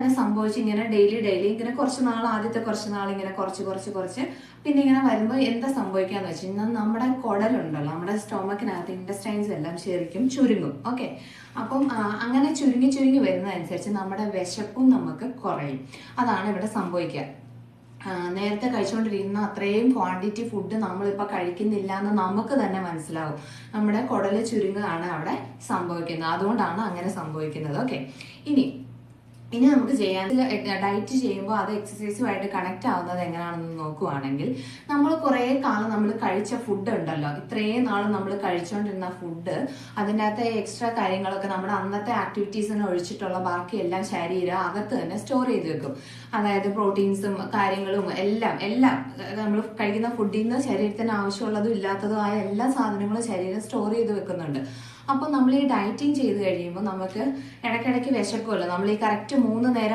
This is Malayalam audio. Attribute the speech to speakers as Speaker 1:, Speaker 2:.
Speaker 1: സംഭവിച്ച് ഇങ്ങനെ ഡെയിലി ഇങ്ങനെ ആദ്യത്തെ കുറച്ച് നാൾ ഇങ്ങനെ കുറച്ച് പിന്നെ ഇങ്ങനെ വരുമ്പോൾ എന്താ സംഭവിക്കാന്ന് വെച്ച് കഴിഞ്ഞാൽ നമ്മുടെ കുടലുണ്ടല്ലോ, നമ്മുടെ സ്റ്റൊമക്കിനകത്ത് ഇൻറ്റസ്റ്റൈൻസ് എല്ലാം ശരിക്കും ചുരുങ്ങും. ഓക്കെ, അപ്പം അങ്ങനെ ചുരുങ്ങി വരുന്നതനുസരിച്ച് നമ്മുടെ വിശപ്പും നമുക്ക് കുറയും. അതാണ് ഇവിടെ സംഭവിക്കുക. നേരത്തെ കഴിച്ചുകൊണ്ടിരിക്കുന്ന അത്രയും ക്വാണ്ടിറ്റി ഫുഡ് നമ്മളിപ്പോൾ കഴിക്കുന്നില്ല എന്ന് നമുക്ക് തന്നെ മനസ്സിലാവും. നമ്മുടെ കുടല് ചുരുങ്ങുകയാണ് അവിടെ സംഭവിക്കുന്നത്. അതുകൊണ്ടാണ് അങ്ങനെ സംഭവിക്കുന്നത്. ഓക്കെ, ഇനി നമുക്ക് ചെയ്യാൻ ഡയറ്റ് ചെയ്യുമ്പോൾ അത് എക്സസൈസുമായിട്ട് കണക്ട് ആവുന്നത് എങ്ങനെയാണെന്ന് നോക്കുവാണെങ്കിൽ, നമ്മൾ കുറേ കാലം നമ്മൾ കഴിച്ച ഫുഡ് ഉണ്ടല്ലോ, ഇത്രയും നാളും നമ്മൾ കഴിച്ചുകൊണ്ടിരുന്ന ഫുഡ്, അതിൻ്റെ അകത്തെ എക്സ്ട്രാ കാര്യങ്ങളൊക്കെ നമ്മുടെ അന്നത്തെ ആക്ടിവിറ്റീസിന് ഒഴിച്ചിട്ടുള്ള ബാക്കിയെല്ലാം ശരീരം അകത്ത് തന്നെ സ്റ്റോർ ചെയ്ത് വെക്കും. അതായത് പ്രോട്ടീൻസും കാര്യങ്ങളും എല്ലാം നമ്മൾ കഴിക്കുന്ന ഫുഡിൽ നിന്ന് ശരീരത്തിന് ആവശ്യമുള്ളതും ഇല്ലാത്തതും ആയ എല്ലാ സാധനങ്ങളും ശരീരം സ്റ്റോർ ചെയ്ത് വെക്കുന്നുണ്ട്. അപ്പോൾ നമ്മൾ ഈ ഡയറ്റിങ് ചെയ്ത് കഴിയുമ്പോൾ നമുക്ക് ഇടയ്ക്കിടയ്ക്ക് വിശക്കുമല്ലോ. നമ്മൾ ഈ കറക്റ്റ് 3 നേരം